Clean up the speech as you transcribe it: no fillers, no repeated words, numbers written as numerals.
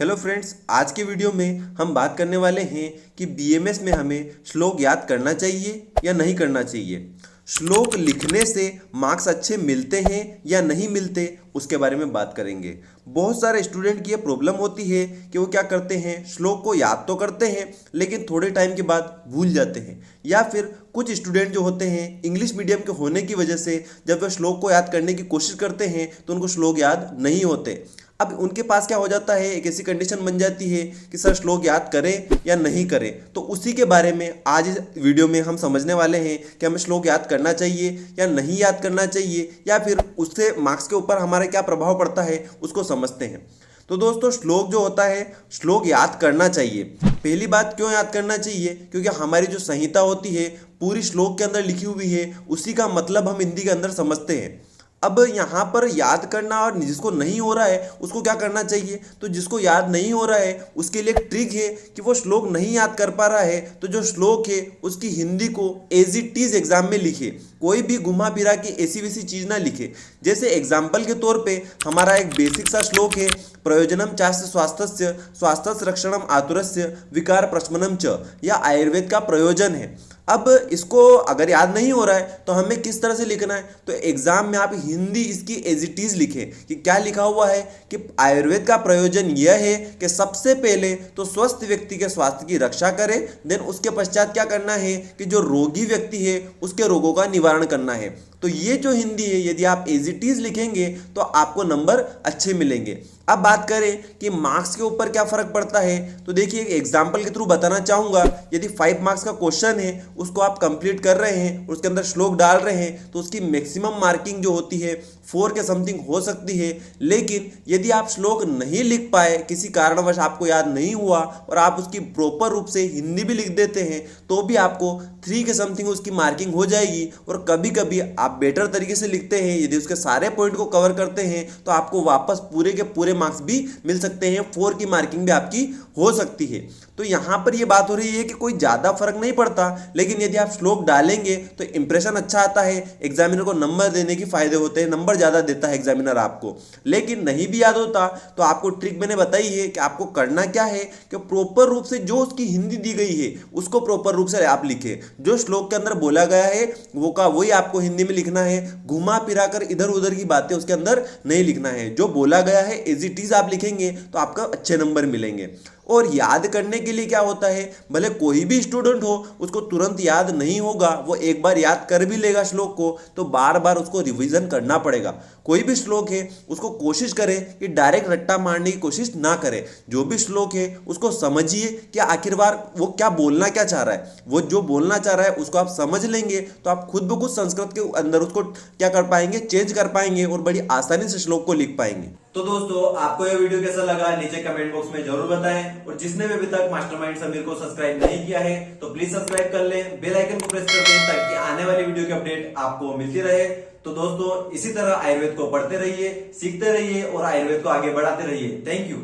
Hello friends, आज के video में हम बात करने वाले हैं कि बीएमएस में हमें श्लोक याद करना चाहिए या नहीं करना चाहिए। श्लोक लिखने से मार्क्स अच्छे मिलते हैं या नहीं मिलते, उसके बारे में बात करेंगे। बहुत सारे स्टूडेंट की ये प्रॉब्लम होती है कि वो क्या करते हैं, श्लोक को याद तो करते हैं लेकिन थोड़े टाइम के बाद भूल जाते हैं, या फिर कुछ स्टूडेंट जो होते हैं इंग्लिश मीडियम के होने की वजह से जब वे श्लोक को याद करने की कोशिश करते हैं तो उनको श्लोक याद नहीं होते। अब उनके पास क्या हो जाता है, एक ऐसी कंडीशन बन जाती है कि सर श्लोक याद करें या नहीं करें। तो उसी के बारे में आज इस वीडियो में हम समझने वाले हैं कि हमें श्लोक याद करना चाहिए या नहीं याद करना चाहिए, या फिर उससे मार्क्स के ऊपर हमारा क्या प्रभाव पड़ता है उसको समझते हैं। तो दोस्तों, श्लोक जो होता है, श्लोक याद करना चाहिए। पहली बात, क्यों याद करना चाहिए? क्योंकि हमारी जो संहिता होती है पूरी श्लोक के अंदर लिखी हुई है, उसी का मतलब हम हिंदी के अंदर समझते हैं। अब यहाँ पर याद करना, और जिसको नहीं हो रहा है उसको क्या करना चाहिए? तो जिसको याद नहीं हो रहा है उसके लिए एक ट्रिक है कि वो श्लोक नहीं याद कर पा रहा है तो जो श्लोक है उसकी हिंदी को एज इट इज एग्जाम में लिखे। कोई भी घुमा फिरा की ऐसी वैसी चीज़ ना लिखे। जैसे एग्जाम्पल के तौर पे हमारा एक बेसिक सा श्लोक है, प्रयोजनम चास्य स्वास्थ्य स्वास्थ्य रक्षणम आतुरस्य विकार प्रशमनम च, यह आयुर्वेद का प्रयोजन है। अब इसको अगर याद नहीं हो रहा है तो हमें किस तरह से लिखना है? तो एग्जाम में आप हिंदी इसकी एज इट इज लिखें कि क्या लिखा हुआ है कि आयुर्वेद का प्रयोजन यह है कि सबसे पहले तो स्वस्थ व्यक्ति के स्वास्थ्य की रक्षा करें, देन उसके पश्चात क्या करना है कि जो रोगी व्यक्ति है उसके रोगों का निवारण करना है। तो ये जो हिंदी है यदि आप एज इट इज लिखेंगे तो आपको नंबर अच्छे मिलेंगे। अब बात करें कि मार्क्स के ऊपर क्या फर्क पड़ता है, तो देखिए एक एग्जाम्पल के थ्रू बताना चाहूँगा। यदि 5 मार्क्स का क्वेश्चन है उसको आप कंप्लीट कर रहे हैं, उसके अंदर श्लोक डाल रहे हैं, तो उसकी मैक्सिमम मार्किंग जो होती है 4 के समथिंग हो सकती है। लेकिन यदि आप श्लोक नहीं लिख पाए, किसी कारणवश आपको याद नहीं हुआ और आप उसकी प्रॉपर रूप से हिंदी भी लिख देते हैं तो भी आपको 3 के समथिंग उसकी मार्किंग हो जाएगी। और कभी कभी आप बेटर तरीके से लिखते हैं, यदि उसके सारे पॉइंट को कवर करते हैं तो आपको वापस पूरे के पूरे मार्क्स भी मिल सकते हैं, 4 की मार्किंग भी आपकी हो सकती है। तो यहाँ पर ये बात हो रही है कि कोई ज़्यादा फर्क नहीं पड़ता, लेकिन यदि आप श्लोक डालेंगे तो इंप्रेशन अच्छा आता है, एग्जामिनर को नंबर देने के फायदे होते हैं, नंबर ज़्यादा देता है एग्जामिनर आपको। लेकिन नहीं भी याद होता तो आपको ट्रिक मैंने बताई है कि आपको करना क्या है कि प्रॉपर रूप से जो उसकी हिंदी दी गई है उसको प्रॉपर रूप से आप लिखें। जो श्लोक के अंदर बोला गया है वही आपको हिंदी में लिखना है। घुमा फिरा कर इधर उधर की बातें उसके अंदर नहीं लिखना है। जो बोला गया है एज इट इज आप लिखेंगे तो आपका अच्छे नंबर मिलेंगे। और याद करने के लिए क्या होता है, भले कोई भी स्टूडेंट हो उसको तुरंत याद नहीं होगा, वो एक बार याद कर भी लेगा श्लोक को तो बार बार उसको रिवीजन करना पड़ेगा। कोई भी श्लोक है उसको कोशिश करें कि डायरेक्ट रट्टा मारने की कोशिश ना करें। जो भी श्लोक है उसको समझिए कि आखिरकार वो क्या बोलना क्या चाह रहा है। वो जो बोलना चाह रहा है उसको आप समझ लेंगे तो आप खुद ब खुद संस्कृत के अंदर उसको क्या कर पाएंगे, चेंज कर पाएंगे और बड़ी आसानी से श्लोक को लिख पाएंगे। तो दोस्तों, आपको यह वीडियो कैसा लगा नीचे कमेंट बॉक्स में जरूर बताएं, और जिसने भी अभी तक मास्टरमाइंड समीर को सब्सक्राइब नहीं किया है तो प्लीज सब्सक्राइब कर लें, बेल आइकन को प्रेस कर दें ताकि आने वाली वीडियो की अपडेट आपको मिलती रहे। तो दोस्तों, इसी तरह आयुर्वेद को पढ़ते रहिए, सीखते रहिए और आयुर्वेद को आगे बढ़ाते रहिए। Thank you.